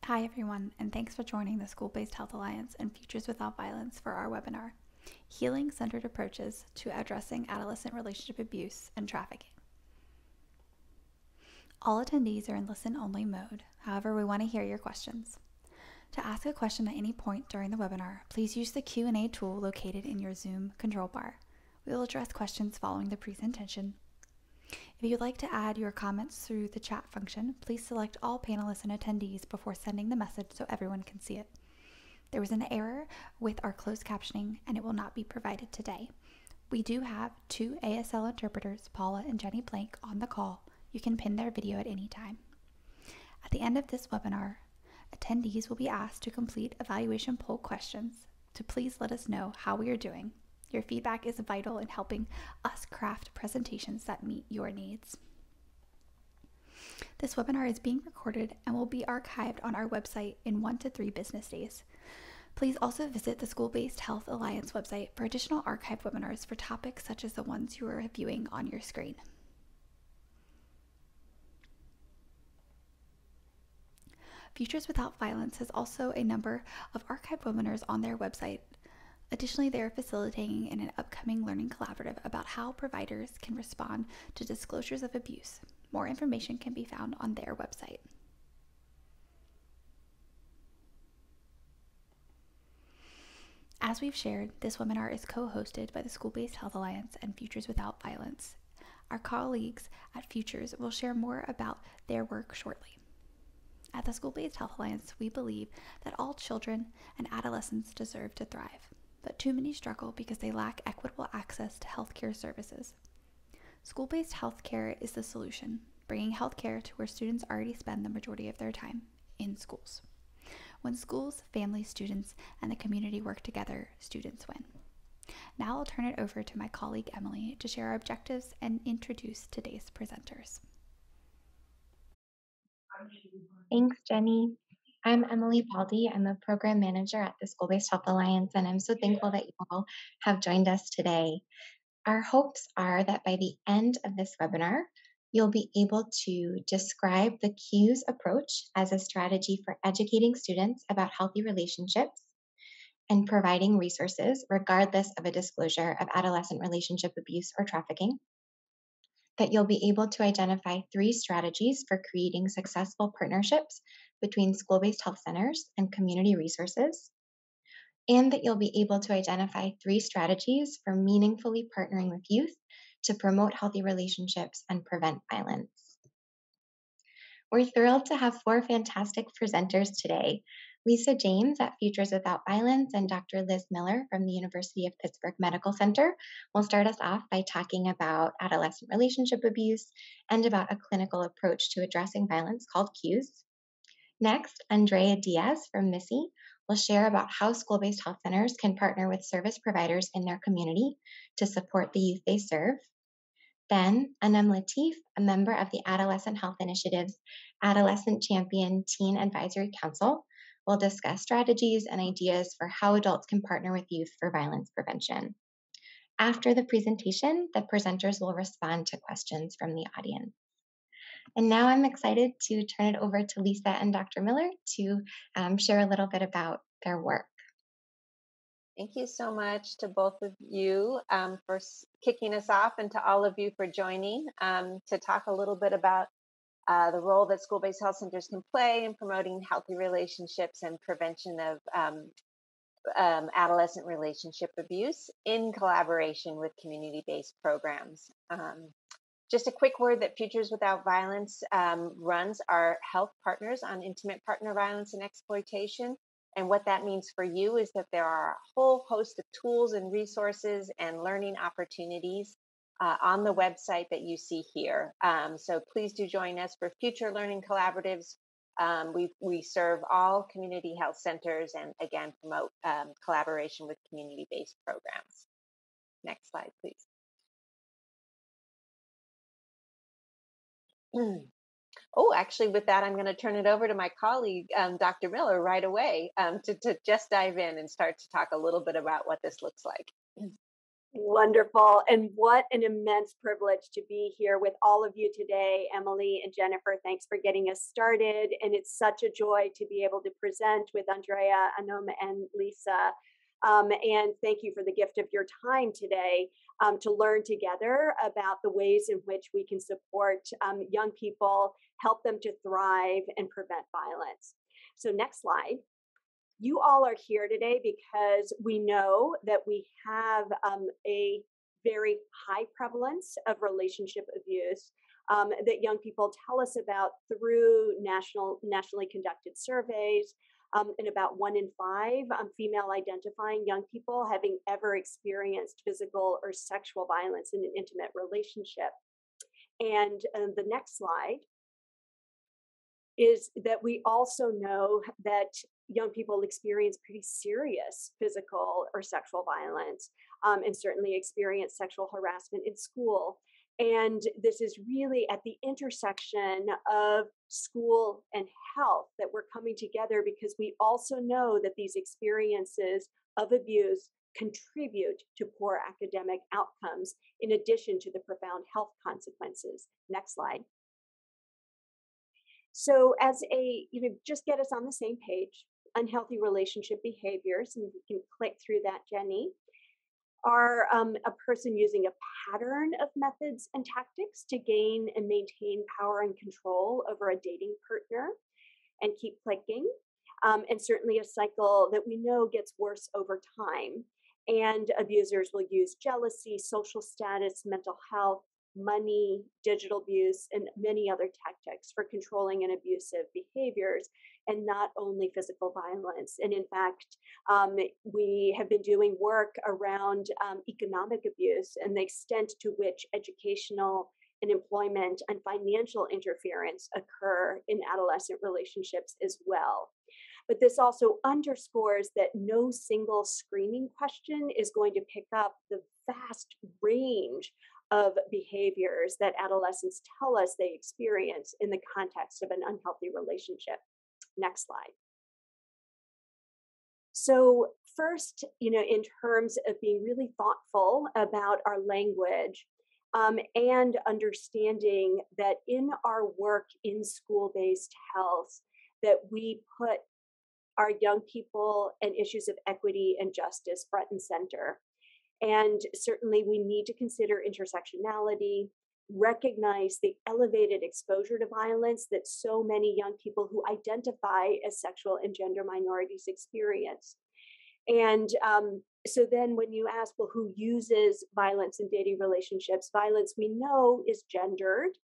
Hi everyone, and thanks for joining the School-Based Health Alliance and Futures Without Violence for our webinar, Healing-Centered Approaches to Addressing Adolescent Relationship Abuse and Trafficking. All attendees are in listen-only mode. However, we want to hear your questions. To ask a question at any point during the webinar, please use the Q&A tool located in your Zoom control bar. We will address questions following the presentation. If you'd like to add your comments through the chat function, please select all panelists and attendees before sending the message so everyone can see it. There was an error with our closed captioning and it will not be provided today. We do have two ASL interpreters, Paula and Jenny Plank, on the call. You can pin their video at any time. At the end of this webinar, attendees will be asked to complete evaluation poll questions to please let us know how we are doing. Your feedback is vital in helping us craft presentations that meet your needs. This webinar is being recorded and will be archived on our website in 1 to 3 business days. Please also visit the School-Based Health Alliance website for additional archived webinars for topics such as the ones you are viewing on your screen. Futures Without Violence has also a number of archived webinars on their website. Additionally, they are facilitating in an upcoming learning collaborative about how providers can respond to disclosures of abuse. More information can be found on their website. As we've shared, this webinar is co-hosted by the School-Based Health Alliance and Futures Without Violence. Our colleagues at Futures will share more about their work shortly. At the School-Based Health Alliance, we believe that all children and adolescents deserve to thrive, but too many struggle because they lack equitable access to healthcare services. School-based healthcare is the solution, bringing healthcare to where students already spend the majority of their time, in schools. When schools, families, students, and the community work together, students win. Now I'll turn it over to my colleague Emily to share our objectives and introduce today's presenters. Thanks, Jenny. I'm Emily Baldi. I'm a program manager at the School-Based Health Alliance, and I'm so thankful that you all have joined us today. Our hopes are that by the end of this webinar, you'll be able to describe the CUES approach as a strategy for educating students about healthy relationships and providing resources regardless of a disclosure of adolescent relationship abuse or trafficking. That you'll be able to identify 3 strategies for creating successful partnerships between school-based health centers and community resources, and that you'll be able to identify 3 strategies for meaningfully partnering with youth to promote healthy relationships and prevent violence. We're thrilled to have 4 fantastic presenters today. Lisa James at Futures Without Violence and Dr. Liz Miller from the University of Pittsburgh Medical Center will start us off by talking about adolescent relationship abuse and about a clinical approach to addressing violence called CUES. Next, Andrea Diaz from MISI will share about how school-based health centers can partner with service providers in their community to support the youth they serve. Then, Anam Latif, a member of the Adolescent Health Initiative's Adolescent Champion Teen Advisory Council, will discuss strategies and ideas for how adults can partner with youth for violence prevention. After the presentation, the presenters will respond to questions from the audience. And now I'm excited to turn it over to Lisa and Dr. Miller to share a little bit about their work. Thank you so much to both of you for kicking us off, and to all of you for joining to talk a little bit about the role that school-based health centers can play in promoting healthy relationships and prevention of adolescent relationship abuse in collaboration with community-based programs. Just a quick word that Futures Without Violence runs our health partners on intimate partner violence and exploitation. And what that means for you is that there are a whole host of tools and resources and learning opportunities on the website that you see here. So please do join us for future learning collaboratives. We serve all community health centers and again promote collaboration with community-based programs. Next slide, please. Oh, actually, with that, I'm going to turn it over to my colleague, Dr. Miller, right away to just dive in and start to talk a little bit about what this looks like. Wonderful. And what an immense privilege to be here with all of you today, Emily and Jennifer. Thanks for getting us started. And it's such a joy to be able to present with Andrea, Anom, and Lisa. And thank you for the gift of your time today to learn together about the ways in which we can support young people, help them to thrive, and prevent violence. So next slide. You all are here today because we know that we have a very high prevalence of relationship abuse that young people tell us about through nationally conducted surveys. And about 1 in 5 female identifying young people having ever experienced physical or sexual violence in an intimate relationship. And the next slide is that we also know that young people experience pretty serious physical or sexual violence and certainly experience sexual harassment in school. And this is really at the intersection of school and health that we're coming together, because we also know that these experiences of abuse contribute to poor academic outcomes in addition to the profound health consequences. Next slide. So as just get us on the same page, unhealthy relationship behaviors, and we can click through that, Jenny, are a person using a pattern of methods and tactics to gain and maintain power and control over a dating partner, and keep clicking. And certainly a cycle that we know gets worse over time. And abusers will use jealousy, social status, mental health, money, digital abuse, and many other tactics for controlling and abusive behaviors, and not only physical violence. And in fact, we have been doing work around economic abuse and the extent to which educational and employment and financial interference occur in adolescent relationships as well. But this also underscores that no single screening question is going to pick up the vast range of behaviors that adolescents tell us they experience in the context of an unhealthy relationship. Next slide. So first, in terms of being really thoughtful about our language, and understanding that in our work in school-based health, that we put our young people and issues of equity and justice front and center. And certainly we need to consider intersectionality, recognize the elevated exposure to violence that so many young people who identify as sexual and gender minorities experience. And so then when you ask, well, who uses violence in dating relationships? Violence we know is gendered.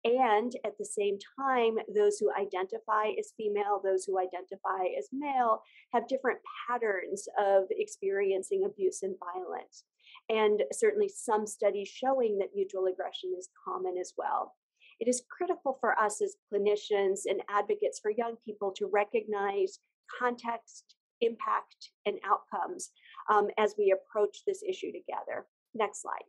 And at the same time, those who identify as female, those who identify as male, have different patterns of experiencing abuse and violence. And certainly some studies showing that mutual aggression is common as well. It is critical for us as clinicians and advocates for young people to recognize context, impact, and outcomes as we approach this issue together. Next slide.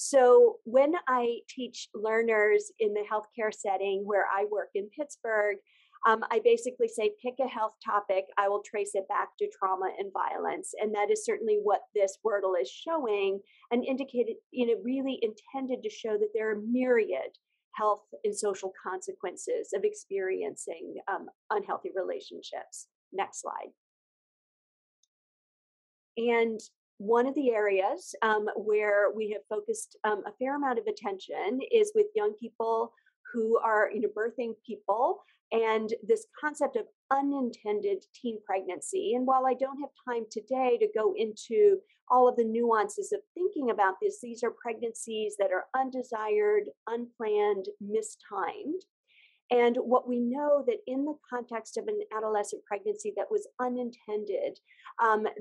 So when I teach learners in the healthcare setting where I work in Pittsburgh, I basically say, pick a health topic. I will trace it back to trauma and violence. And that is certainly what this Wordle is showing, and indicated, really intended to show that there are myriad health and social consequences of experiencing unhealthy relationships. Next slide. And one of the areas where we have focused a fair amount of attention is with young people who are birthing people, and this concept of unintended teen pregnancy. And while I don't have time today to go into all of the nuances of thinking about this, these are pregnancies that are undesired, unplanned, mistimed. And what we know that in the context of an adolescent pregnancy that was unintended,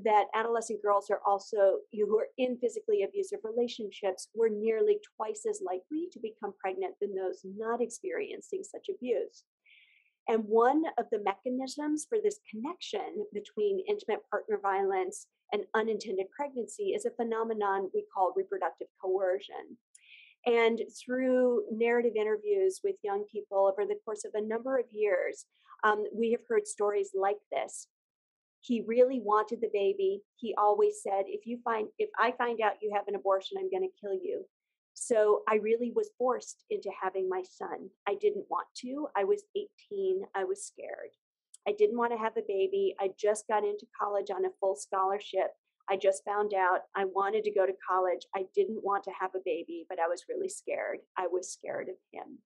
that adolescent girls are also, who are in physically abusive relationships, were nearly twice as likely to become pregnant than those not experiencing such abuse. And one of the mechanisms for this connection between intimate partner violence and unintended pregnancy is a phenomenon we call reproductive coercion. And through narrative interviews with young people over the course of a number of years, we have heard stories like this. He really wanted the baby. He always said, if I find out you have an abortion, I'm going to kill you. So I really was forced into having my son. I didn't want to. I was 18. I was scared. I didn't want to have a baby. I just got into college on a full scholarship. I just found out I wanted to go to college. I didn't want to have a baby, but I was really scared. I was scared of him.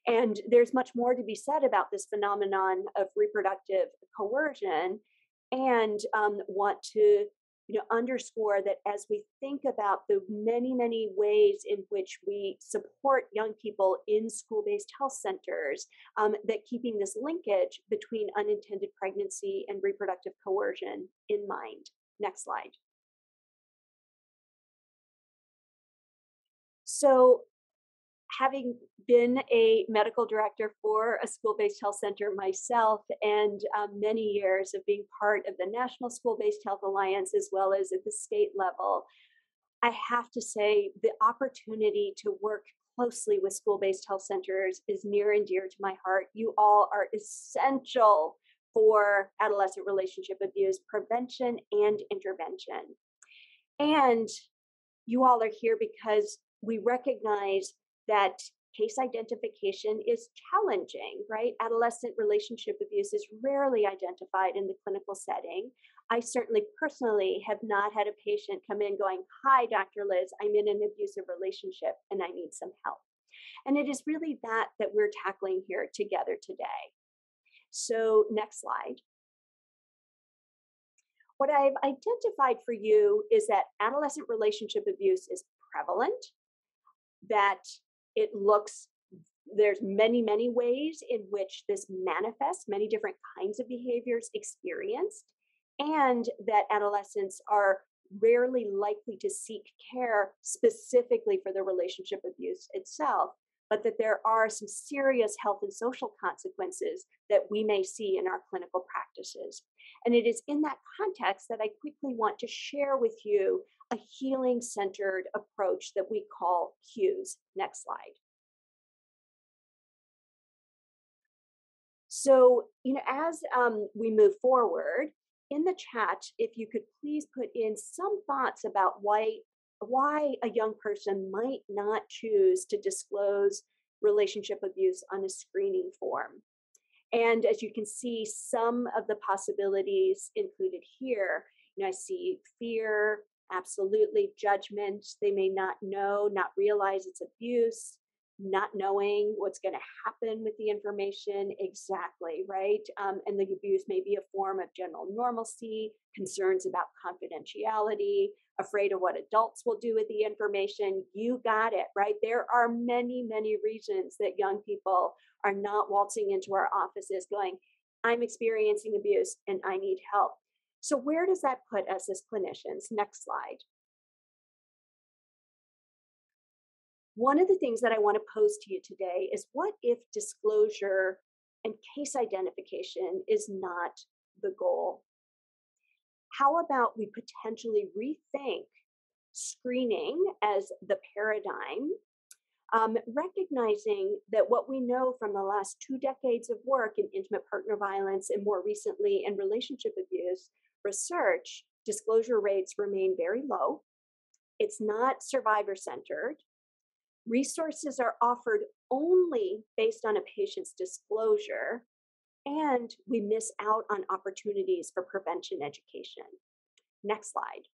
And there's much more to be said about this phenomenon of reproductive coercion, and want to underscore that as we think about the many, many ways in which we support young people in school-based health centers, that keeping this linkage between unintended pregnancy and reproductive coercion in mind. Next slide. So, having been a medical director for a school-based health center myself, and many years of being part of the National School-Based Health Alliance, as well as at the state level, I have to say the opportunity to work closely with school-based health centers is near and dear to my heart. You all are essential for adolescent relationship abuse prevention and intervention. And you all are here because we recognize that case identification is challenging, right? Adolescent relationship abuse is rarely identified in the clinical setting. I certainly personally have not had a patient come in going, "Hi, Dr. Liz, I'm in an abusive relationship and I need some help." And it is really that we're tackling here together today. So next slide. What I've identified for you is that adolescent relationship abuse is prevalent, that there's many, many ways in which this manifests, many different kinds of behaviors experienced, and that adolescents are rarely likely to seek care specifically for the relationship abuse itself, but that there are some serious health and social consequences that we may see in our clinical practices. And it is in that context that I quickly want to share with you a healing-centered approach that we call CUES. Next slide. So, as we move forward, in the chat, if you could please put in some thoughts about why a young person might not choose to disclose relationship abuse on a screening form. And as you can see, some of the possibilities included here, I see fear, absolutely, judgment. They may not know, not realize it's abuse, not knowing what's going to happen with the information exactly, right? And the abuse may be a form of general normalcy, concerns about confidentiality, afraid of what adults will do with the information. You got it, right? There are many, many reasons that young people are not waltzing into our offices going, "I'm experiencing abuse and I need help." So where does that put us as clinicians? Next slide. One of the things that I want to pose to you today is, what if disclosure and case identification is not the goal? How about we potentially rethink screening as the paradigm, recognizing that what we know from the last 2 decades of work in intimate partner violence and more recently in relationship abuse research, disclosure rates remain very low. It's not survivor-centered. Resources are offered only based on a patient's disclosure, and we miss out on opportunities for prevention education. Next slide.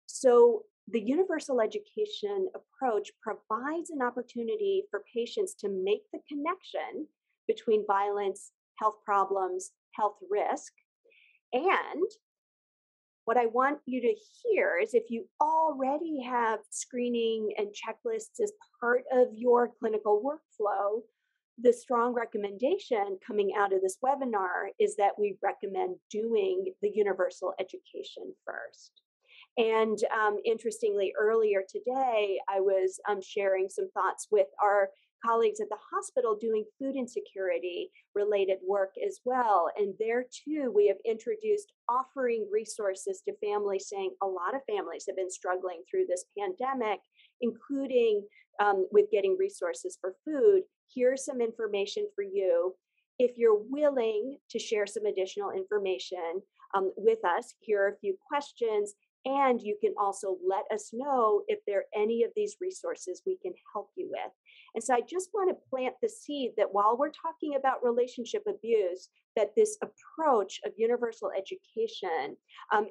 So the universal education approach provides an opportunity for patients to make the connection between violence, health problems, health risk. And what I want you to hear is, if you already have screening and checklists as part of your clinical workflow, the strong recommendation coming out of this webinar is that we recommend doing the universal education first. And interestingly, earlier today, I was sharing some thoughts with our colleagues at the hospital doing food insecurity related work as well. And there too, we have introduced offering resources to families, saying a lot of families have been struggling through this pandemic, including with getting resources for food. Here's some information for you. If you're willing to share some additional information with us, here are a few questions, and you can also let us know if there are any of these resources we can help you with. And so I just want to plant the seed that while we're talking about relationship abuse, that this approach of universal education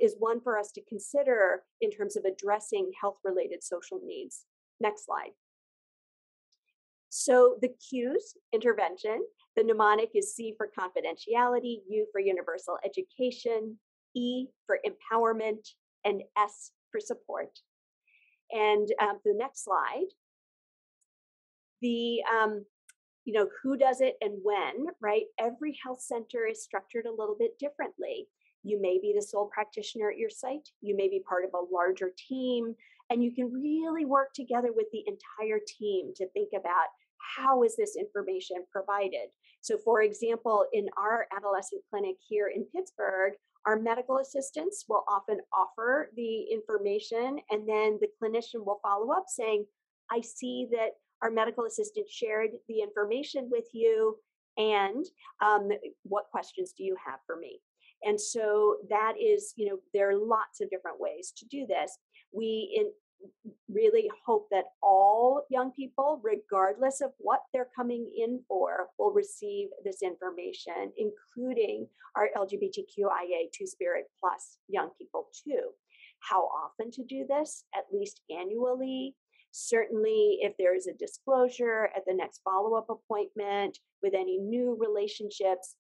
is one for us to consider in terms of addressing health-related social needs. Next slide. So the Q's, intervention. The mnemonic is C for confidentiality, U for universal education, E for empowerment, and S for support. And the next slide, the who does it and when, right? Every health center is structured a little bit differently. You may be the sole practitioner at your site. You may be part of a larger team, and you can really work together with the entire team to think about how is this information provided. So for example, in our adolescent clinic here in Pittsburgh, our medical assistants will often offer the information, and then the clinician will follow up saying, I see that our medical assistant shared the information with you, and what questions do you have for me? And so that is, there are lots of different ways to do this. We really hope that all young people, regardless of what they're coming in for, will receive this information, including our LGBTQIA Two-Spirit Plus young people too. How often to do this? At least annually. Certainly, if there is a disclosure at the next follow-up appointment with any new relationships.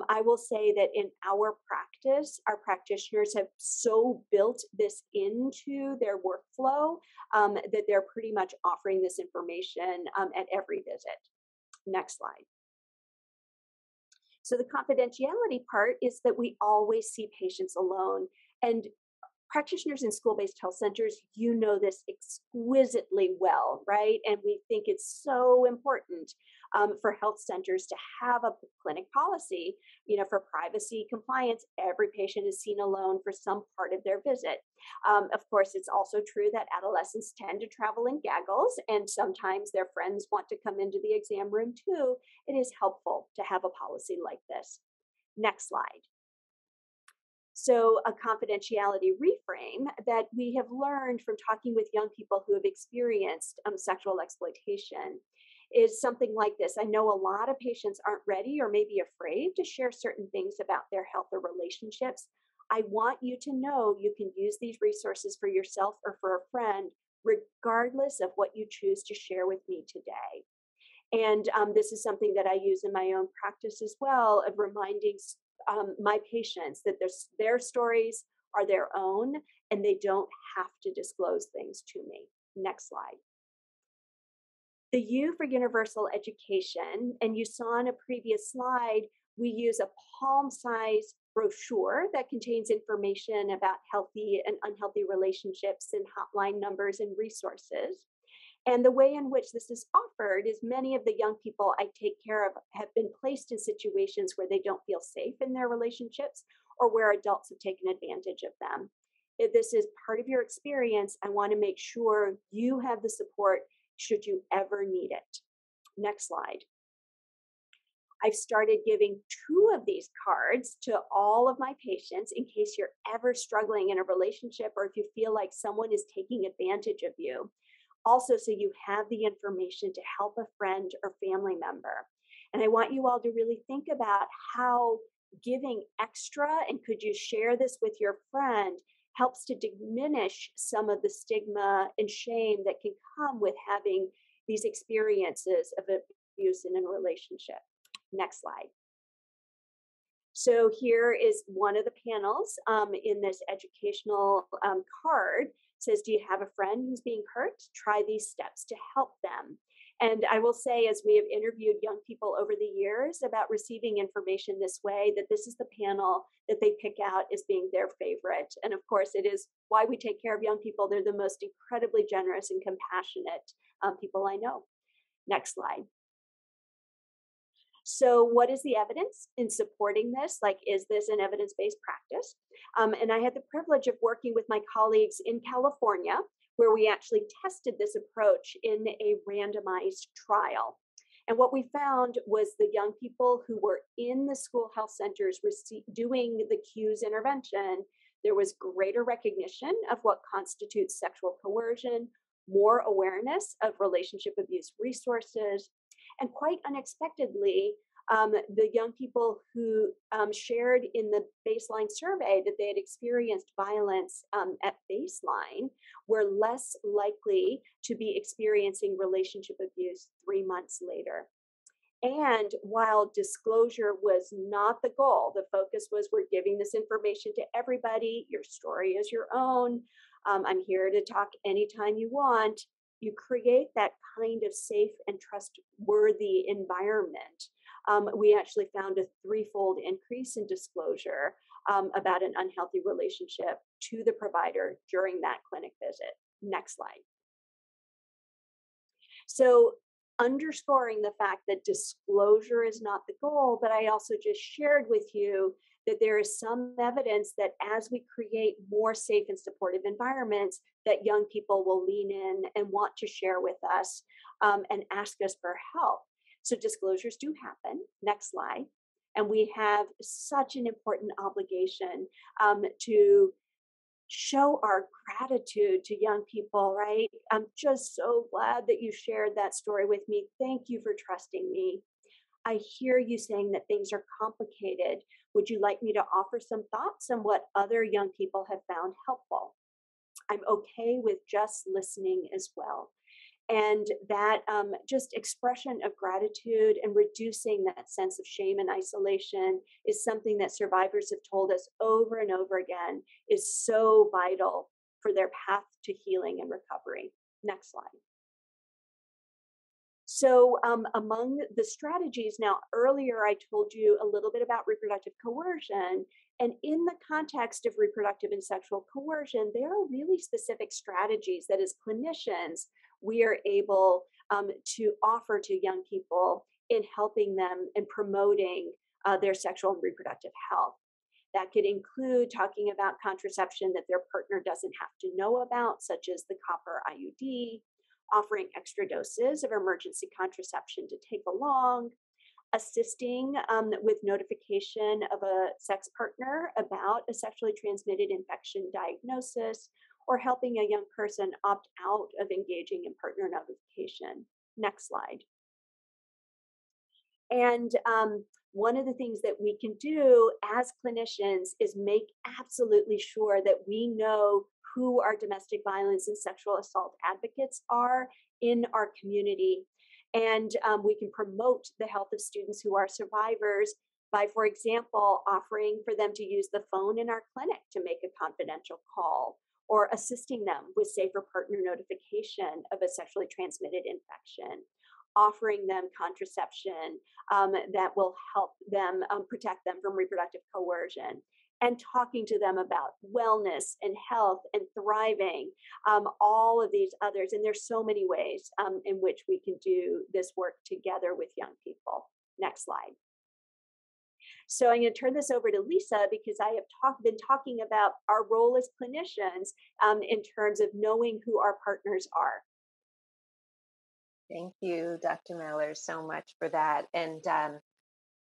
I will say that in our practice, our practitioners have so built this into their workflow that they're pretty much offering this information at every visit. Next slide. So the confidentiality part is that we always see patients alone, and practitioners in school-based health centers, you know this exquisitely well, right? And we think it's so important for health centers to have a clinic policy, for privacy compliance. Every patient is seen alone for some part of their visit. Of course, it's also true that adolescents tend to travel in gaggles, and sometimes their friends want to come into the exam room too. It is helpful to have a policy like this. Next slide. So a confidentiality reframe that we have learned from talking with young people who have experienced sexual exploitation is something like this. I know a lot of patients aren't ready or maybe afraid to share certain things about their health or relationships. I want you to know you can use these resources for yourself or for a friend, regardless of what you choose to share with me today. And this is something that I use in my own practice as well, of reminding my patients that their stories are their own and they don't have to disclose things to me. Next slide. The U for universal education, and you saw in a previous slide, we use a palm-size brochure that contains information about healthy and unhealthy relationships and hotline numbers and resources. And the way in which this is offered is many of the young people I take care of have been placed in situations where they don't feel safe in their relationships or where adults have taken advantage of them. If this is part of your experience, I want to make sure you have the support should you ever need it. Next slide. I've started giving 2 of these cards to all of my patients in case you're ever struggling in a relationship or if you feel like someone is taking advantage of you. Also, so you have the information to help a friend or family member. And I want you all to really think about how giving extra, and could you share this with your friend, helps to diminish some of the stigma and shame that can come with having these experiences of abuse in a relationship. Next slide. So here is one of the panels in this educational card. It says, do you have a friend who's being hurt? Try these steps to help them. And I will say, as we have interviewed young people over the years about receiving information this way, that this is the panel that they pick out as being their favorite. And of course, it is why we take care of young people. They're the most incredibly generous and compassionate people I know. Next slide. So what is the evidence in supporting this? Like, is this an evidence-based practice? And I had the privilege of working with my colleagues in California, where we actually tested this approach in a randomized trial. And what we found was the young people who were in the school health centers doing the cues intervention, there was greater recognition of what constitutes sexual coercion, more awareness of relationship abuse resources, and quite unexpectedly, the young people who shared in the baseline survey that they had experienced violence at baseline were less likely to be experiencing relationship abuse 3 months later. And while disclosure was not the goal, the focus was we're giving this information to everybody. Your story is your own. I'm here to talk anytime you want. You create that kind of safe and trustworthy environment. We actually found a threefold increase in disclosure about an unhealthy relationship to the provider during that clinic visit. Next slide. So, underscoring the fact that disclosure is not the goal, but I also just shared with you that there is some evidence that as we create more safe and supportive environments, that young people will lean in and want to share with us and ask us for help. So disclosures do happen. Next slide. And we have such an important obligation to show our gratitude to young people, right? I'm just so glad that you shared that story with me. Thank you for trusting me. I hear you saying that things are complicated. Would you like me to offer some thoughts on what other young people have found helpful? I'm okay with just listening as well. And that just expression of gratitude and reducing that sense of shame and isolation is something that survivors have told us over and over again is so vital for their path to healing and recovery. Next slide. So among the strategies, now earlier I told you a little bit about reproductive coercion, and in the context of reproductive and sexual coercion, there are really specific strategies that as clinicians, we are able to offer to young people in helping them and promoting their sexual and reproductive health. That could include talking about contraception that their partner doesn't have to know about, such as the copper IUD, offering extra doses of emergency contraception to take along, assisting with notification of a sex partner about a sexually transmitted infection diagnosis, or helping a young person opt out of engaging in partner notification. Next slide. And one of the things that we can do as clinicians is make absolutely sure that we know who our domestic violence and sexual assault advocates are in our community. And we can promote the health of students who are survivors by, for example, offering for them to use the phone in our clinic to make a confidential call, or assisting them with safer partner notification of a sexually transmitted infection, offering them contraception that will help them protect them from reproductive coercion, and talking to them about wellness and health and thriving, all of these others. And there's so many ways in which we can do this work together with young people. Next slide. So I'm going to turn this over to Lisa because I have been talking about our role as clinicians in terms of knowing who our partners are. Thank you, Dr. Miller, so much for that. And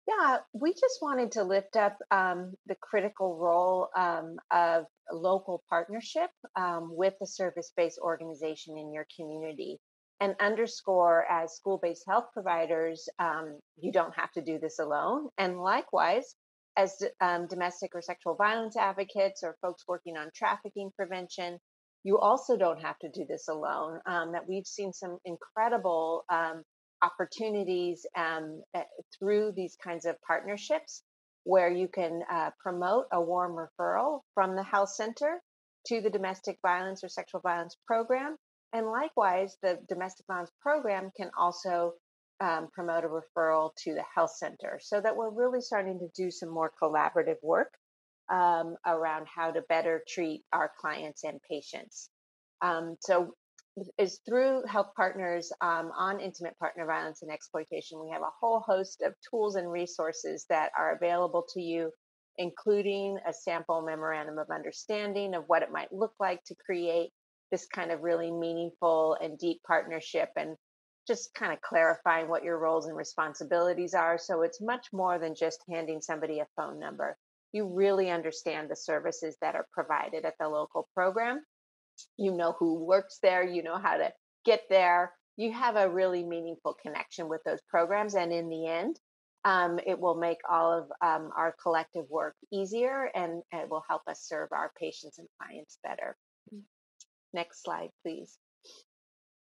yeah, we just wanted to lift up the critical role of local partnership with the service-based organization in your community, and underscore as school-based health providers, you don't have to do this alone. And likewise, as domestic or sexual violence advocates or folks working on trafficking prevention, you also don't have to do this alone. That we've seen some incredible opportunities through these kinds of partnerships where you can promote a warm referral from the health center to the domestic violence or sexual violence program. And likewise, the domestic violence program can also promote a referral to the health center, so that we're really starting to do some more collaborative work around how to better treat our clients and patients. So is through Health Partners on intimate partner violence and exploitation, we have a whole host of tools and resources that are available to you, including a sample memorandum of understanding of what it might look like to create this kind of really meaningful and deep partnership. And just kind of clarifying what your roles and responsibilities are. So it's much more than just handing somebody a phone number. You really understand the services that are provided at the local program. You know who works there, you know how to get there. You have a really meaningful connection with those programs. And in the end, it will make all of our collective work easier, and it will help us serve our patients and clients better. Next slide, please.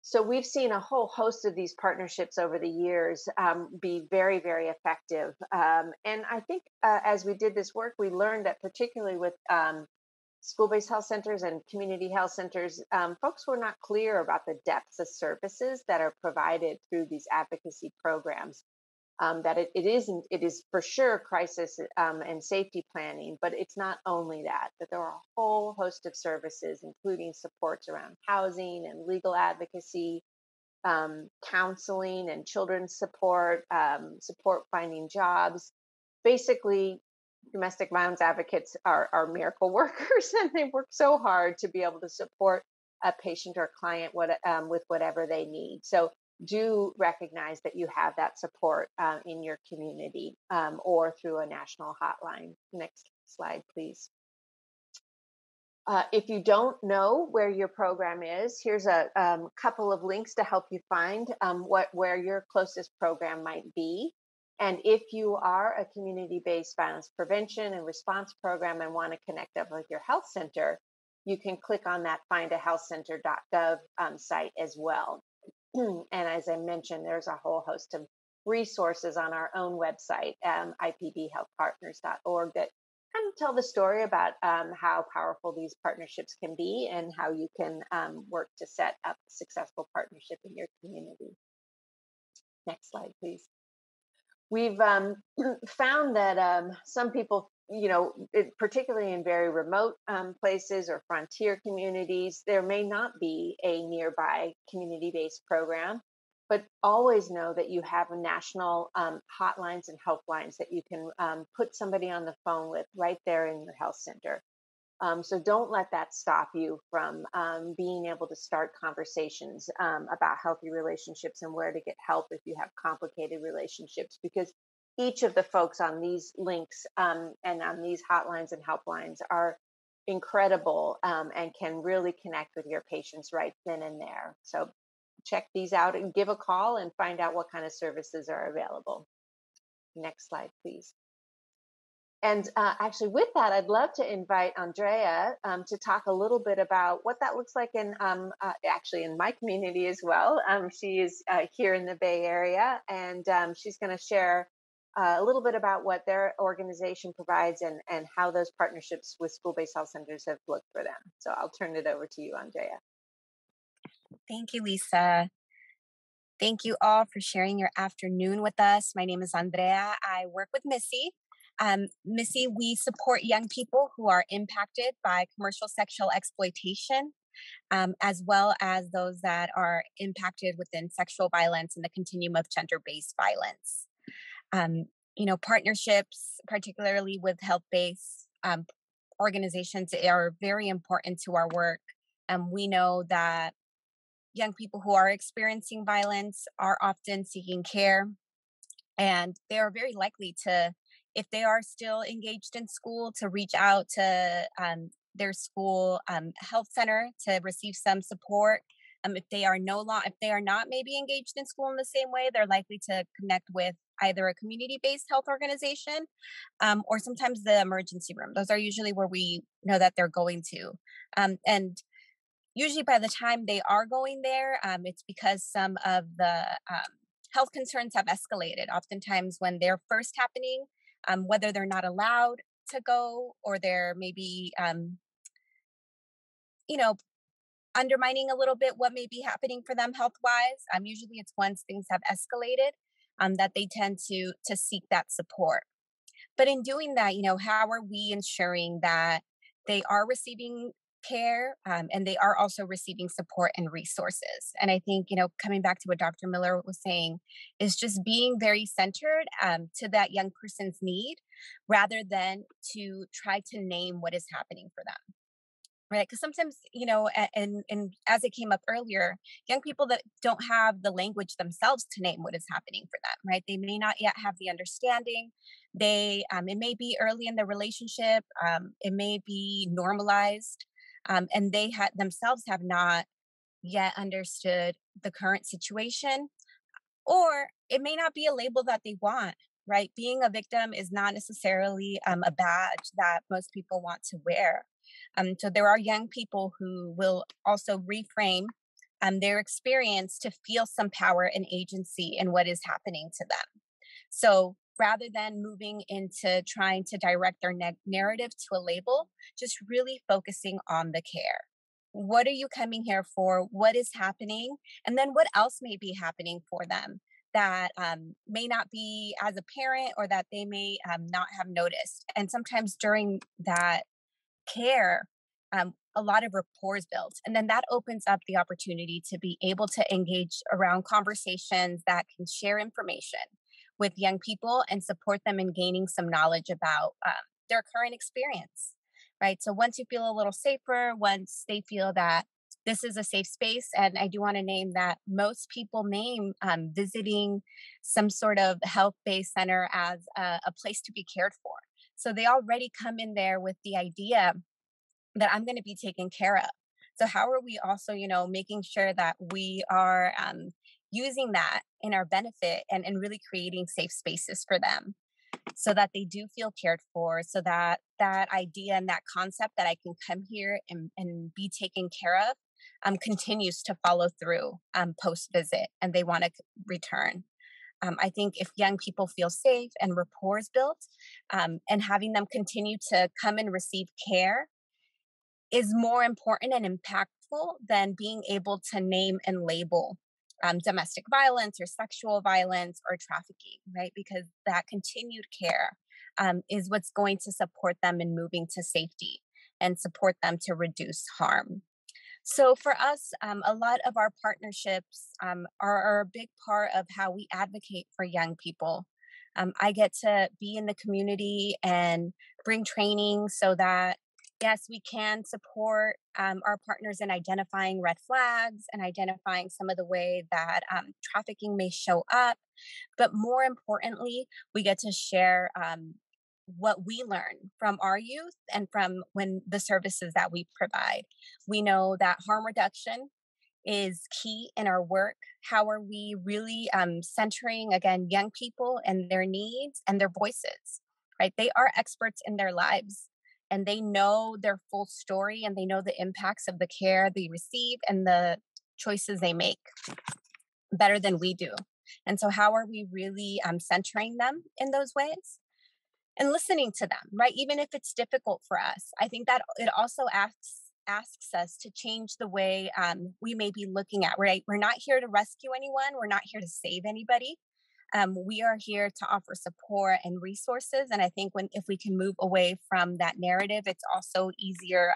So we've seen a whole host of these partnerships over the years be very, very effective. And I think as we did this work, we learned that particularly with school-based health centers and community health centers, folks were not clear about the depths of services that are provided through these advocacy programs. That it is for sure crisis and safety planning, but it's not only that, that there are a whole host of services, including supports around housing and legal advocacy, counseling and children's support, support finding jobs. Basically, domestic violence advocates are miracle workers, and they work so hard to be able to support a patient or client with whatever they need. So do recognize that you have that support in your community or through a national hotline. Next slide, please. If you don't know where your program is, here's a couple of links to help you find where your closest program might be. And if you are a community-based violence prevention and response program and want to connect up with your health center, you can click on that findahealthcenter.gov site as well. And as I mentioned, there's a whole host of resources on our own website, ipdhealthpartners.org, that kind of tell the story about how powerful these partnerships can be and how you can work to set up a successful partnership in your community. Next slide, please. We've found that some people, particularly in very remote places or frontier communities, there may not be a nearby community-based program, but always know that you have national hotlines and helplines that you can put somebody on the phone with right there in your health center. So don't let that stop you from being able to start conversations about healthy relationships and where to get help if you have complicated relationships, because each of the folks on these links and on these hotlines and helplines are incredible and can really connect with your patients right then and there. So check these out and give a call and find out what kind of services are available. Next slide, please. And actually, with that, I'd love to invite Andrea to talk a little bit about what that looks like in actually in my community as well. She is here in the Bay Area, and she's going to share a little bit about what their organization provides and how those partnerships with school-based health centers have looked for them. So I'll turn it over to you, Andrea. Thank you, Lisa. Thank you all for sharing your afternoon with us. My name is Andrea. I work with Missy. Missy, we support young people who are impacted by commercial sexual exploitation, as well as those that are impacted within sexual violence and the continuum of gender-based violence. Partnerships, particularly with health-based organizations, are very important to our work. We know that young people who are experiencing violence are often seeking care, and they are very likely to, if they are still engaged in school, to reach out to their school health center to receive some support. If they are not maybe engaged in school in the same way, they're likely to connect with either a community-based health organization or sometimes the emergency room. Those are usually where we know that they're going to. And usually by the time they are going there, it's because some of the health concerns have escalated. Oftentimes when they're first happening, whether they're not allowed to go or they're maybe, undermining a little bit what may be happening for them health-wise. Usually it's once things have escalated that they tend to seek that support. But in doing that, how are we ensuring that they are receiving care and they are also receiving support and resources? And I think, coming back to what Dr. Miller was saying, is just being very centered to that young person's need rather than to try to name what is happening for them. right? Because sometimes, and as it came up earlier, young people that don't have the language themselves to name what is happening for them, right? They may not yet have the understanding. It may be early in the relationship, it may be normalized, and themselves have not yet understood the current situation, or it may not be a label that they want, right? Being a victim is not necessarily a badge that most people want to wear. So there are young people who will also reframe their experience to feel some power and agency in what is happening to them. So rather than moving into trying to direct their narrative to a label, just really focusing on the care. What are you coming here for? What is happening? And then what else may be happening for them that may not be as a parent, or that they may not have noticed. And sometimes during that care, a lot of rapport is built. And then that opens up the opportunity to be able to engage around conversations that can share information with young people and support them in gaining some knowledge about their current experience, right? So once you feel a little safer, once they feel that this is a safe space, and I do want to name that most people name visiting some sort of health based center as a place to be cared for. So they already come in there with the idea that I'm going to be taken care of. So how are we also, making sure that we are using that in our benefit, and really creating safe spaces for them so that they do feel cared for, so that that idea and that concept that I can come here and be taken care of continues to follow through post visit, and they want to return. I think if young people feel safe and rapport is built, and having them continue to come and receive care is more important and impactful than being able to name and label domestic violence or sexual violence or trafficking, right? Because that continued care is what's going to support them in moving to safety and support them to reduce harm. So for us, a lot of our partnerships are a big part of how we advocate for young people. I get to be in the community and bring training so that, yes, we can support our partners in identifying red flags and identifying some of the way that trafficking may show up. But more importantly, we get to share what we learn from our youth and from when the services that we provide. We know that harm reduction is key in our work. How are we really centering, again, young people and their needs and their voices, right? They are experts in their lives, and they know their full story, and they know the impacts of the care they receive and the choices they make better than we do. And so, how are we really centering them in those ways? And listening to them, right? Even if it's difficult for us, I think that it also asks us to change the way we may be looking at. Right? We're not here to rescue anyone. We're not here to save anybody. We are here to offer support and resources. And I think if we can move away from that narrative, it's also easier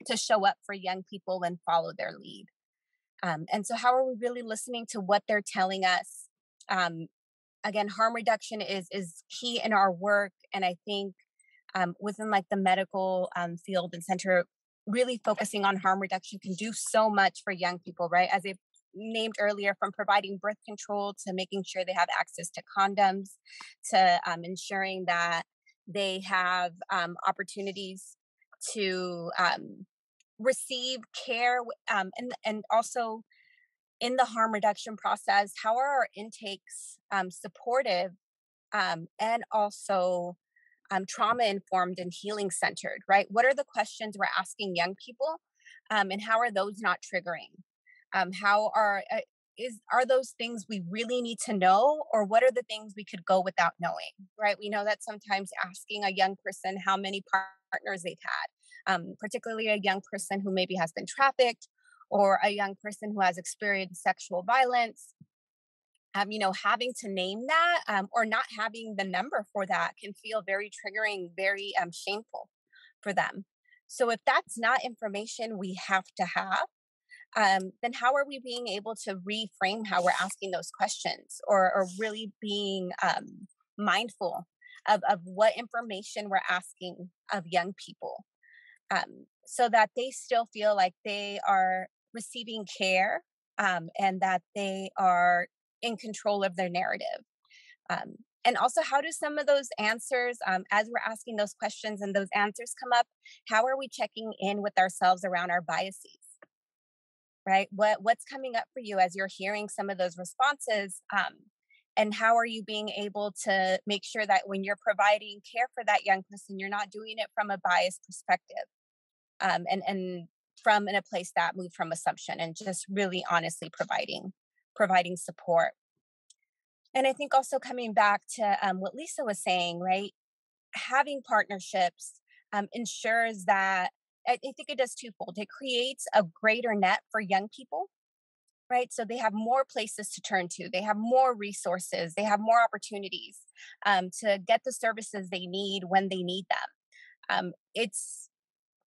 to show up for young people and follow their lead. And so, how are we really listening to what they're telling us? Again, harm reduction is key in our work, and I think within like the medical field and center, really focusing on harm reduction can do so much for young people, right? As I named earlier, from providing birth control to making sure they have access to condoms, to ensuring that they have opportunities to receive care, and also in the harm reduction process, how are our intakes supportive, and also trauma informed and healing centered, right? What are the questions we're asking young people, and how are those not triggering? How are those things we really need to know, or what are the things we could go without knowing, right? We know that sometimes asking a young person how many partners they've had, particularly a young person who maybe has been trafficked, or a young person who has experienced sexual violence, having to name that, or not having the number for that can feel very triggering, very shameful for them. So if that's not information we have to have, then how are we being able to reframe how we're asking those questions, or really being mindful of what information we're asking of young people? so that they still feel like they are receiving care, and that they are in control of their narrative. Um, and also, how do some of those answers, as we're asking those questions and those answers come up, how are we checking in with ourselves around our biases? Right? What's coming up for you as you're hearing some of those responses? And how are you being able to make sure that when you're providing care for that young person, you're not doing it from a biased perspective, and from in a place that moved from assumption, and just really honestly providing support. And I think also coming back to what Lisa was saying, right? Having partnerships ensures that I think it does twofold. It creates a greater net for young people, right? So they have more places to turn to, they have more resources, they have more opportunities to get the services they need when they need them. It's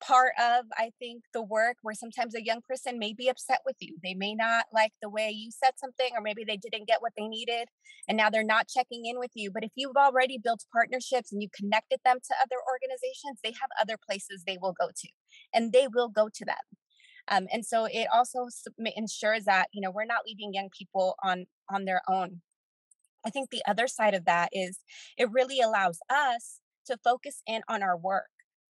part of, I think, the work where sometimes a young person may be upset with you. They may not like the way you said something, or maybe they didn't get what they needed, and now they're not checking in with you. But if you've already built partnerships and you connected them to other organizations, they have other places they will go to, and they will go to them. And so it also ensures that, we're not leaving young people on their own. I think the other side of that is it really allows us to focus in on our work,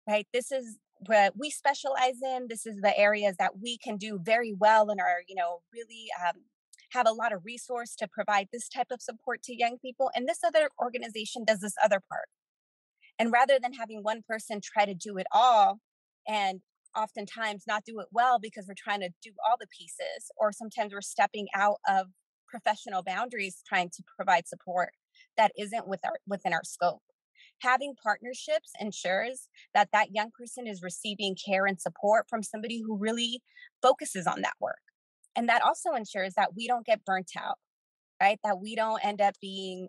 right? This is what we specialize in. This is the areas that we can do very well and are, really have a lot of resource to provide this type of support to young people. And this other organization does this other part. And rather than having one person try to do it all, and oftentimes not do it well because we're trying to do all the pieces, or sometimes we're stepping out of professional boundaries trying to provide support that isn't within our scope. Having partnerships ensures that that young person is receiving care and support from somebody who really focuses on that work. And that also ensures that we don't get burnt out, right? That we don't end up being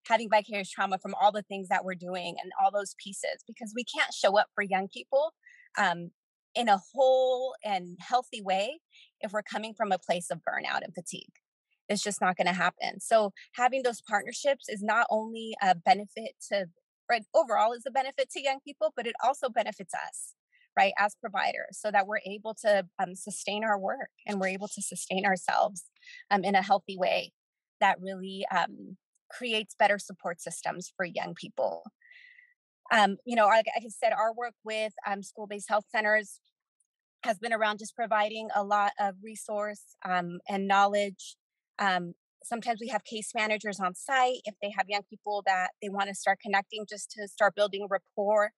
having vicarious trauma from all the things that we're doing and all those pieces, because we can't show up for young people um, in a whole and healthy way if we're coming from a place of burnout and fatigue. It's just not going to happen. So having those partnerships is not only a benefit to, right, overall is a benefit to young people, but it also benefits us, right, as providers, so that we're able to sustain our work and we're able to sustain ourselves in a healthy way that really creates better support systems for young people. Like I said, our work with school-based health centers has been around just providing a lot of resource and knowledge. Sometimes we have case managers on site if they have young people that they want to start connecting, just to start building rapport,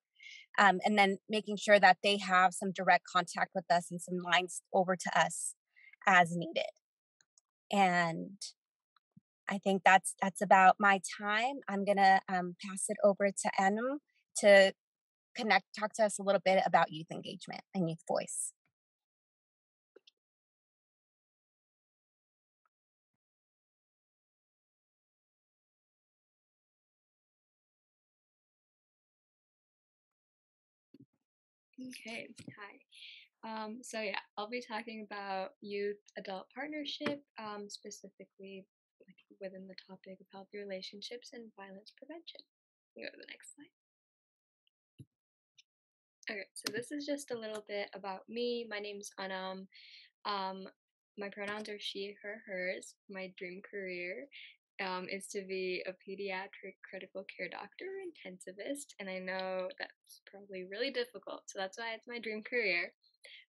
and then making sure that they have some direct contact with us and some lines over to us as needed. And I think that's about my time. I'm gonna pass it over to Anum to talk to us a little bit about youth engagement and youth voice. Okay, hi. So yeah, I'll be talking about youth-adult partnership, specifically like within the topic of healthy relationships and violence prevention. You go to the next slide. Okay, so this is just a little bit about me. My name's Anam. My pronouns are she, her, hers. My dream career is to be a pediatric critical care doctor or intensivist, and I know that's probably really difficult, so that's why it's my dream career.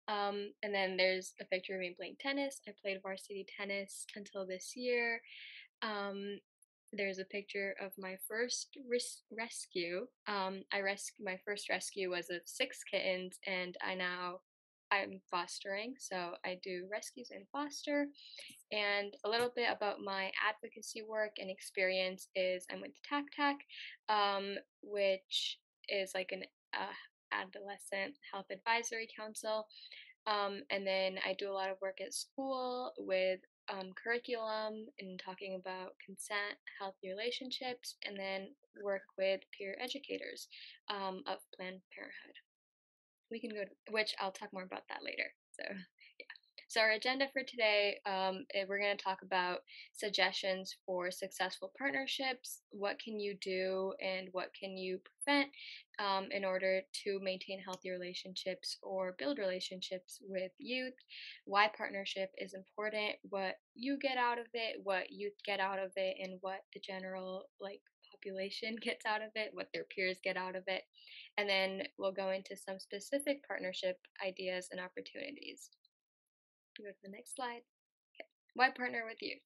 And then there's a picture of me playing tennis. I played varsity tennis until this year. Um, there's a picture of my first rescue. My first rescue was of 6 kittens, and I'm fostering, so I do rescues and foster. And a little bit about my advocacy work and experience is I'm with TAC, which is like an Adolescent Health Advisory Council. And then I do a lot of work at school with curriculum and talking about consent, healthy relationships, and then work with peer educators of Planned Parenthood. We can go to, which I'll talk more about that later. So, yeah. So our agenda for today, we're going to talk about suggestions for successful partnerships. What can you do, and what can you prevent in order to maintain healthy relationships or build relationships with youth? Why partnership is important, what you get out of it, what youth get out of it, and what the general population gets out of it, what their peers get out of it. And then we'll go into some specific partnership ideas and opportunities. Go to the next slide. Okay. Why partner with youth?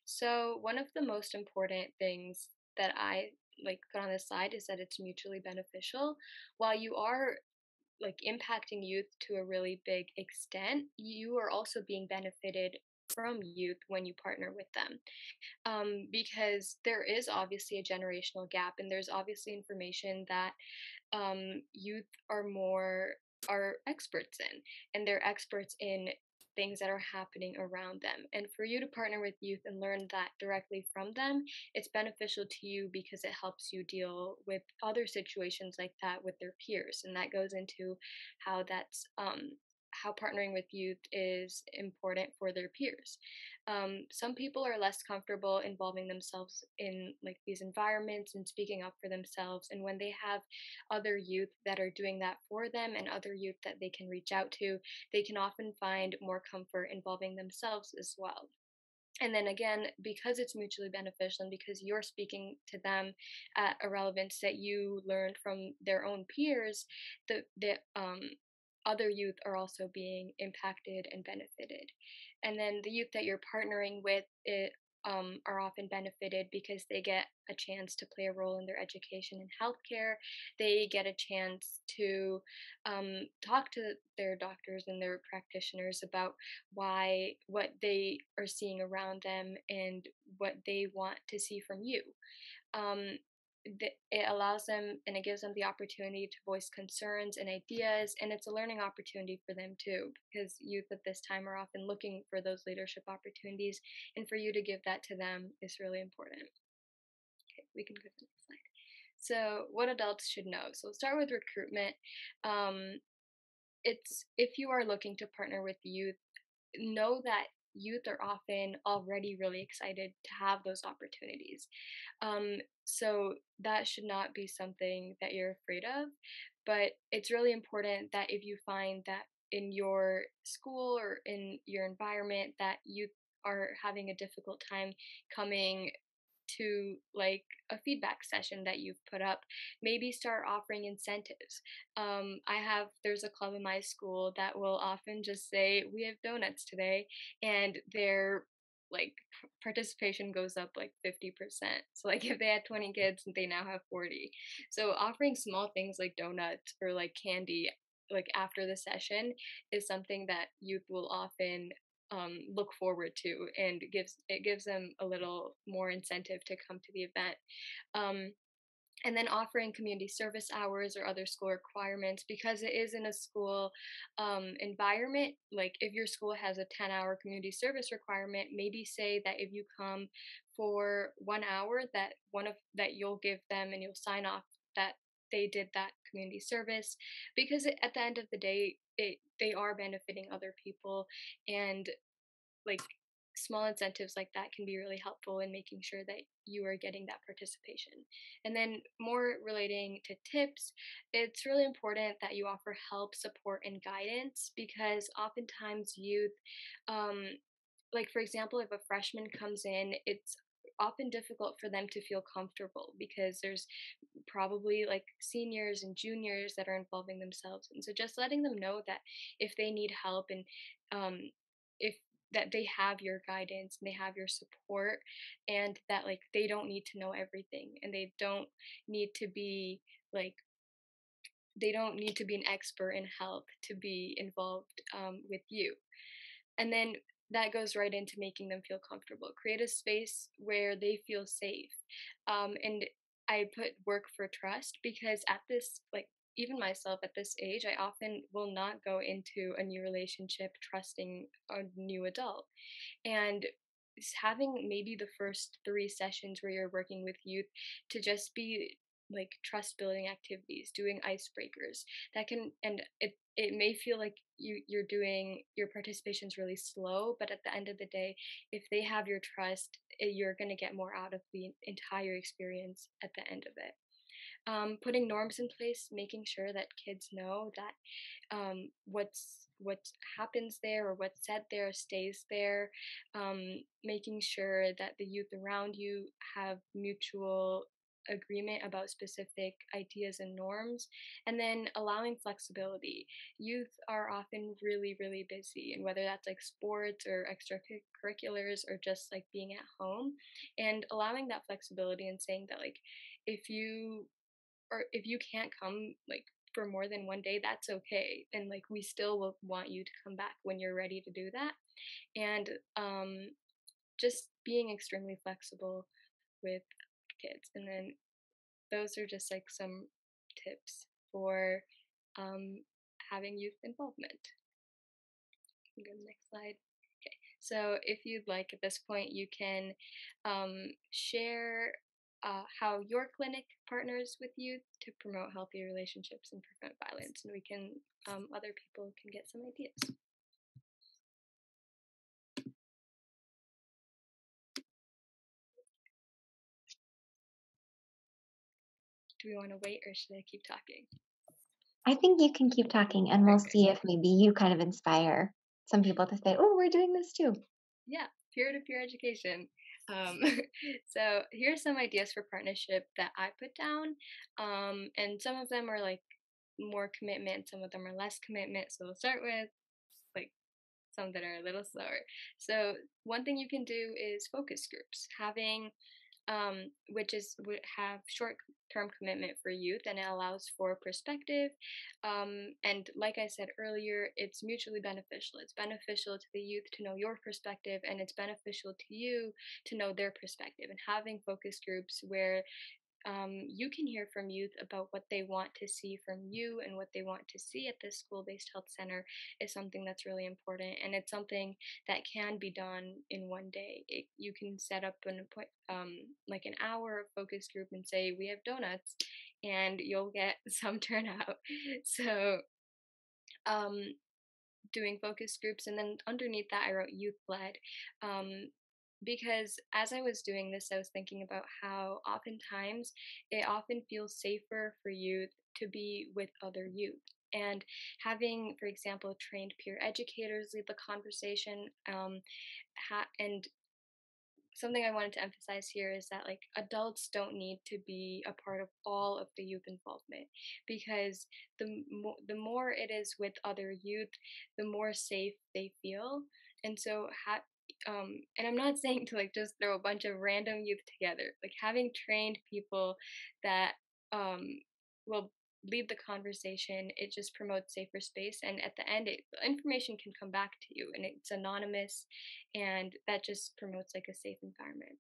So one of the most important things that I put on this slide is that it's mutually beneficial. While you are impacting youth to a really big extent, you are also being benefited from youth when you partner with them, because there is obviously a generational gap, and there's obviously information that youth are experts in, and they're experts in things that are happening around them. And for you to partner with youth and learn that directly from them, it's beneficial to you because it helps you deal with other situations like that with their peers. And that goes into how that's how partnering with youth is important for their peers. Some people are less comfortable involving themselves in these environments and speaking up for themselves, and when they have other youth that are doing that for them and other youth that they can reach out to, they can often find more comfort involving themselves as well. And then again, because it's mutually beneficial and because you're speaking to them at a relevance that you learned from their own peers, the other youth are also being impacted and benefited. And then the youth that you're partnering with, are often benefited because they get a chance to play a role in their education and healthcare. They get a chance to talk to their doctors and their practitioners about what they are seeing around them and what they want to see from you. Um, it allows them and it gives them the opportunity to voice concerns and ideas, and it's a learning opportunity for them too, because youth at this time are often looking for those leadership opportunities, and for you to give that to them is really important. Okay, we can go to the next slide. So what adults should know. So we'll start with recruitment. um, it's if you are looking to partner with youth, know that youth are often already really excited to have those opportunities. So that should not be something that you're afraid of. But it's really important that if you find that in your school or in your environment that youth are having a difficult time coming to a feedback session that you've put up, maybe start offering incentives. There's a club in my school that will often just say, we have donuts today, and their participation goes up 50%. So if they had 20 kids, they now have 40. So offering small things like donuts or candy after the session is something that youth will often look forward to, and it gives them a little more incentive to come to the event. Um, and then offering community service hours or other school requirements, because it is in a school environment. Like if your school has a 10-hour community service requirement, maybe say that if you come for 1 hour, that you'll give them and you'll sign off that they did that community service, because at the end of the day, they are benefiting other people. And like small incentives like that can be really helpful in making sure that you are getting that participation. And then more relating to tips, it's really important that you offer help, support, and guidance, because oftentimes youth, um, for example, if a freshman comes in, it's often difficult for them to feel comfortable because there's probably seniors and juniors that are involving themselves. And so just letting them know that if they need help, and um, if that they have your guidance and they have your support, and that they don't need to know everything, and need to be like they don't need to be an expert in health to be involved with you. And then that goes right into making them feel comfortable. Create a space where they feel safe. And I put work for trust, because at this, even myself at this age, I often will not go into a new relationship trusting a new adult. And having maybe the first 3 sessions where you're working with youth to just be like trust building activities, doing icebreakers that can, and it may feel like you're doing your participation's really slow, but at the end of the day, if they have your trust, you're going to get more out of the entire experience at the end of it. Putting norms in place, making sure that kids know that what happens there or what's said there stays there, making sure that the youth around you have mutual agreement about specific ideas and norms, and then allowing flexibility. Youth are often really, really busy, and whether that's like sports or extracurriculars or just like being at home, and allowing that flexibility and saying that like if you or if you can't come like for more than one day, that's okay, and like we still will want you to come back when you're ready to do that. And just being extremely flexible with kids. And then those are just like some tips for um, having youth involvement. You can go to the next slide. Okay, so if you'd like at this point, you can share how your clinic partners with youth to promote healthy relationships and prevent violence, and we can other people can get some ideas. Do we want to wait or should I keep talking? I think you can keep talking and we'll Okay. see if maybe you kind of inspire some people to say, oh, we're doing this too. Yeah, peer-to-peer education. Um, so here's some ideas for partnership that I put down, and some of them are like more commitment, some of them are less commitment. So we'll start with like some that are a little slower. So one thing you can do is focus groups, having which is would have short-term commitment for youth, and it allows for perspective. And like I said earlier, it's mutually beneficial. It's beneficial to the youth to know your perspective, and it's beneficial to you to know their perspective. And having focus groups where you can hear from youth about what they want to see from you and what they want to see at this school-based health center is something that's really important, and it's something that can be done in one day. You can set up an appointment, like an hour of focus group, and say we have donuts, and you'll get some turnout. So um, doing focus groups, and then underneath that I wrote youth led, because as I was doing this I was thinking about how oftentimes it often feels safer for youth to be with other youth, and having, for example, trained peer educators lead the conversation, and something I wanted to emphasize here is that like adults don't need to be a part of all of the youth involvement, because the more it is with other youth, the more safe they feel. And so and I'm not saying to like just throw a bunch of random youth together, like having trained people that um will lead the conversation, it just promotes safer space, and at the end the information can come back to you and it's anonymous, and that just promotes like a safe environment.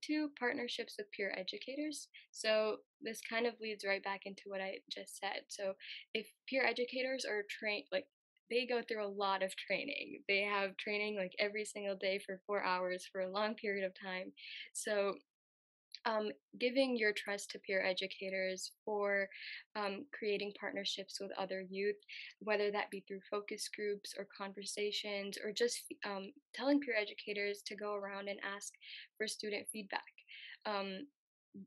Two, partnerships with peer educators. So this kind of leads right back into what I just said. So if peer educators are trained, like they go through a lot of training. They have training like every single day for 4 hours for a long period of time. So giving your trust to peer educators for creating partnerships with other youth, whether that be through focus groups or conversations, or just telling peer educators to go around and ask for student feedback. Um,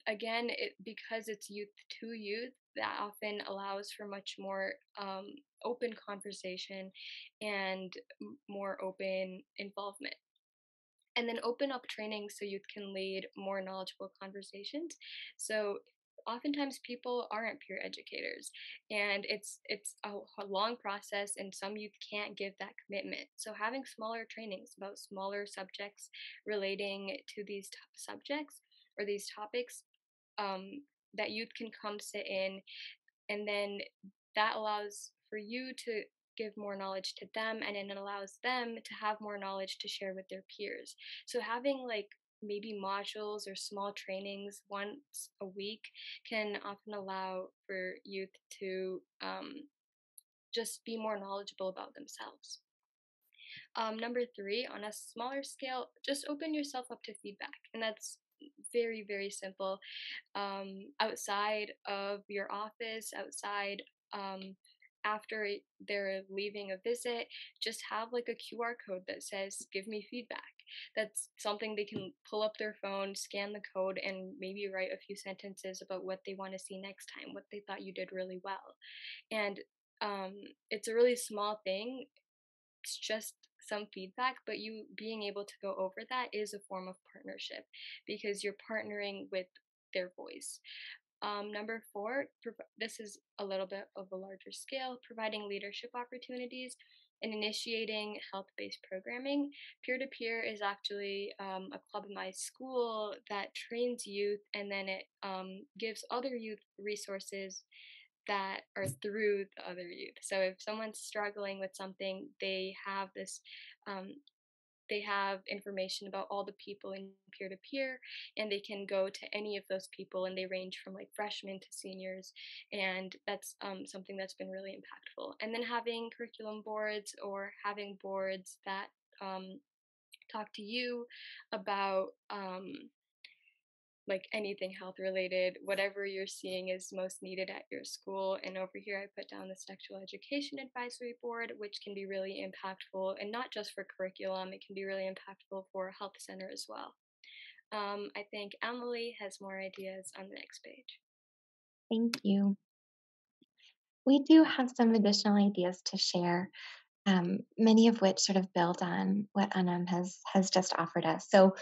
Again, because it's youth to youth, that often allows for much more open conversation and more open involvement, and then open up training so youth can lead more knowledgeable conversations. So oftentimes people aren't peer educators, and it's a long process, and some youth can't give that commitment. So having smaller trainings about smaller subjects relating to these subjects or these topics, um, that youth can come sit in, and then that allows for you to give more knowledge to them, and then it allows them to have more knowledge to share with their peers. So having like maybe modules or small trainings once a week can often allow for youth to just be more knowledgeable about themselves. Number three, on a smaller scale, just open yourself up to feedback, and that's very, very simple. Outside of your office, outside, um, after they're leaving a visit, just have like a QR code that says, give me feedback. That's something they can pull up their phone, scan the code, and maybe write a few sentences about what they want to see next time, what they thought you did really well. And um, it's a really small thing. It's just some feedback, but you being able to go over that is a form of partnership because you're partnering with their voice. Number four, this is a little bit of a larger scale, providing leadership opportunities and initiating health based programming. Peer to peer is actually a club in my school that trains youth and then it gives other youth resources that are through the other youth. So if someone's struggling with something, um, they have information about all the people in peer to peer, and they can go to any of those people, and they range from like freshmen to seniors, and that's something that's been really impactful. And then having curriculum boards or having boards that talk to you about like anything health related, whatever you're seeing is most needed at your school. And over here, I put down the Sexual Education Advisory Board, which can be really impactful and not just for curriculum, it can be really impactful for a health center as well. I think Emily has more ideas on the next page. Thank you. We do have some additional ideas to share, many of which sort of build on what Anam has just offered us. So,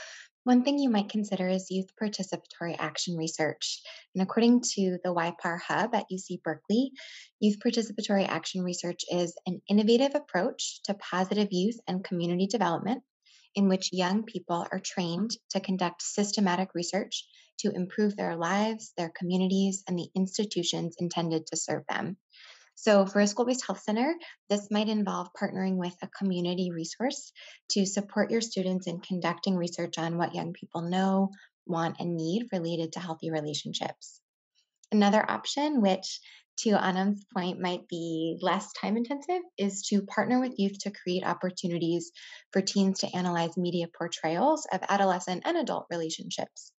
one thing you might consider is youth participatory action research. And according to the YPAR Hub at UC Berkeley, youth participatory action research is an innovative approach to positive youth and community development in which young people are trained to conduct systematic research to improve their lives, their communities, and the institutions intended to serve them. So, for a school based health center, this might involve partnering with a community resource to support your students in conducting research on what young people know, want, and need related to healthy relationships. Another option, which to Anam's point might be less time intensive, is to partner with youth to create opportunities for teens to analyze media portrayals of adolescent and adult relationships.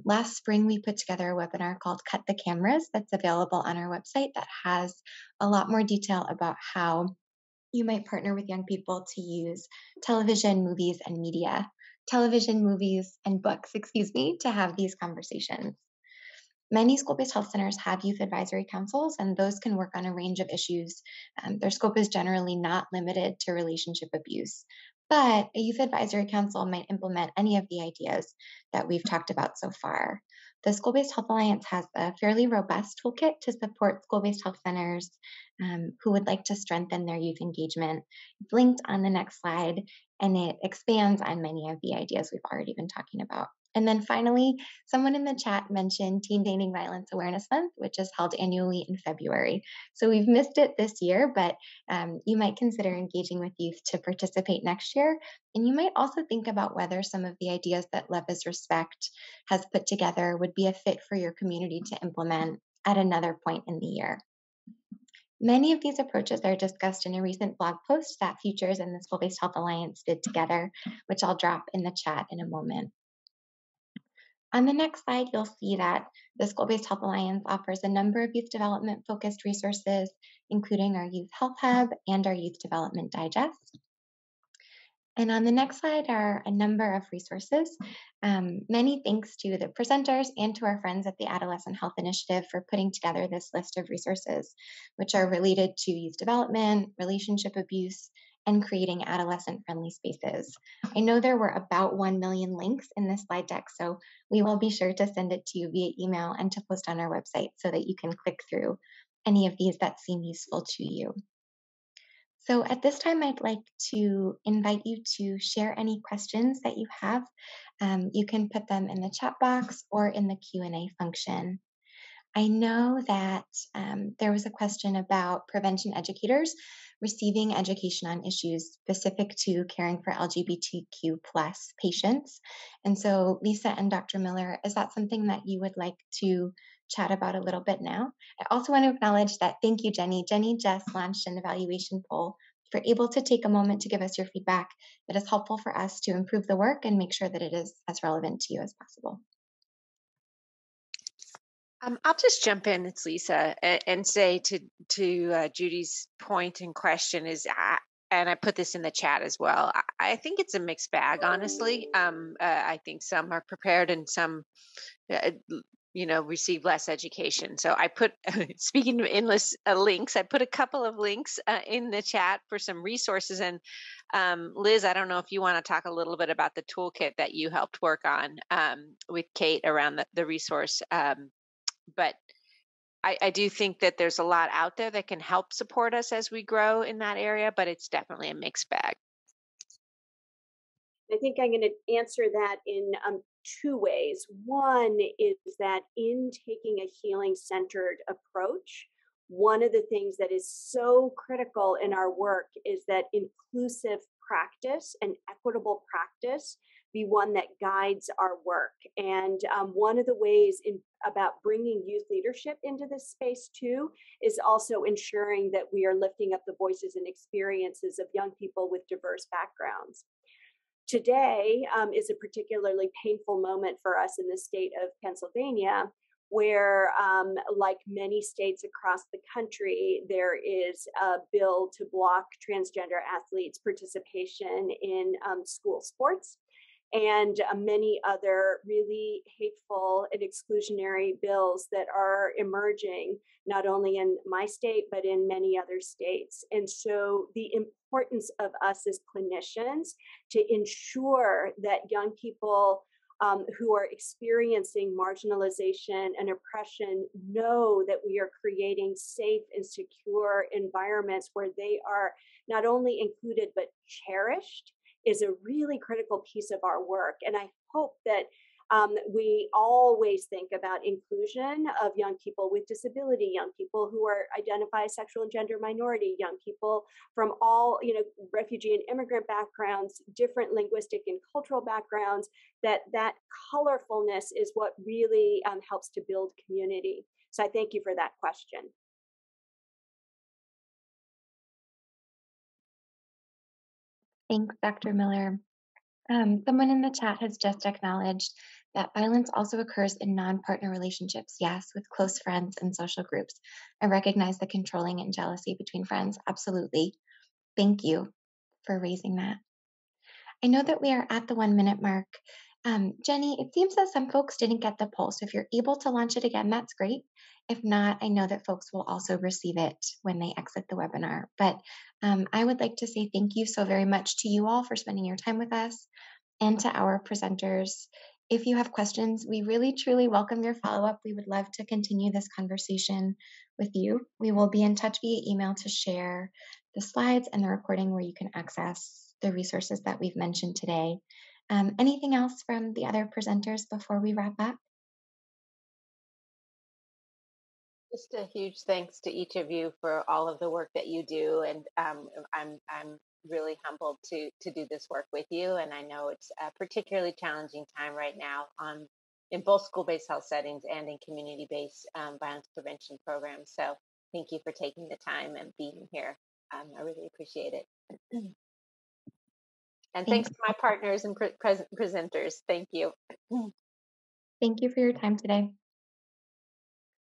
Last spring, we put together a webinar called Cut the Cameras that's available on our website that has a lot more detail about how you might partner with young people to use television, movies, and media, television, movies, and books, excuse me, to have these conversations. Many school based health centers have youth advisory councils, and those can work on a range of issues. Their scope is generally not limited to relationship abuse, but a youth advisory council might implement any of the ideas that we've talked about so far. The School Based Health Alliance has a fairly robust toolkit to support school based health centers who would like to strengthen their youth engagement. It's linked on the next slide, and it expands on many of the ideas we've already been talking about. And then finally, someone in the chat mentioned Teen Dating Violence Awareness Month, which is held annually in February. So we've missed it this year, but you might consider engaging with youth to participate next year. And you might also think about whether some of the ideas that Love is Respect has put together would be a fit for your community to implement at another point in the year. Many of these approaches are discussed in a recent blog post that Futures and the School Based Health Alliance did together, which I'll drop in the chat in a moment. On the next slide, you'll see that the School Based Health Alliance offers a number of youth development focused resources, including our Youth Health Hub and our Youth Development Digest. And on the next slide are a number of resources. Many thanks to the presenters and to our friends at the Adolescent Health Initiative for putting together this list of resources, which are related to youth development, relationship abuse, and creating adolescent-friendly spaces. I know there were about 1 million links in this slide deck, so we will be sure to send it to you via email and to post on our website so that you can click through any of these that seem useful to you. So at this time, I'd like to invite you to share any questions that you have. You can put them in the chat box or in the Q&A function. I know that there was a question about prevention educators receiving education on issues specific to caring for LGBTQ plus patients. And so Lisa and Dr. Miller, is that something that you would like to chat about a little bit now? I also want to acknowledge that thank you, Jenny. Jenny just launched an evaluation poll. If you're able to take a moment to give us your feedback, that is helpful for us to improve the work and make sure that it is as relevant to you as possible. I'll just jump in. It's Lisa, and say to Judy's point and question is, and I put this in the chat as well. I think it's a mixed bag, honestly. I think some are prepared and some, receive less education. So I put, speaking of endless links, I put a couple of links in the chat for some resources. And Liz, I don't know if you want to talk a little bit about the toolkit that you helped work on with Kate around the resource. But I do think that there's a lot out there that can help support us as we grow in that area, but it's definitely a mixed bag. I think I'm going to answer that in two ways. One is that in taking a healing centered approach, one of the things that is so critical in our work is that inclusive practice and equitable practice be one that guides our work. And one of the ways about bringing youth leadership into this space too is also ensuring that we are lifting up the voices and experiences of young people with diverse backgrounds. Today is a particularly painful moment for us in the state of Pennsylvania, where, like many states across the country, there is a bill to block transgender athletes' participation in school sports and many other really hateful and exclusionary bills that are emerging, not only in my state, but in many other states. And so the importance of us as clinicians to ensure that young people who are experiencing marginalization and oppression know that we are creating safe and secure environments where they are not only included but cherished is a really critical piece of our work. And I hope that we always think about inclusion of young people with disability, young people who are identify as sexual and gender minority, young people from all, refugee and immigrant backgrounds, different linguistic and cultural backgrounds, that colorfulness is what really helps to build community. So I thank you for that question. Thanks, Dr. Miller. Someone in the chat has just acknowledged that violence also occurs in non-partner relationships, yes, with close friends and social groups. I recognize the controlling and jealousy between friends, absolutely. Thank you for raising that. I know that we are at the 1 minute mark. Jenny, it seems that some folks didn't get the poll, so if you're able to launch it again, that's great. If not, I know that folks will also receive it when they exit the webinar. But I would like to say thank you so very much to you all for spending your time with us and to our presenters. If you have questions, we really truly welcome your follow-up. We would love to continue this conversation with you. We will be in touch via email to share the slides and the recording where you can access the resources that we've mentioned today. Anything else from the other presenters before we wrap up? Just a huge thanks to each of you for all of the work that you do, and I'm really humbled to do this work with you. And I know it's a particularly challenging time right now in both school-based health settings and in community-based violence prevention programs. So thank you for taking the time and being here. I really appreciate it. And thanks to my partners and presenters. Thank you. Thank you for your time today.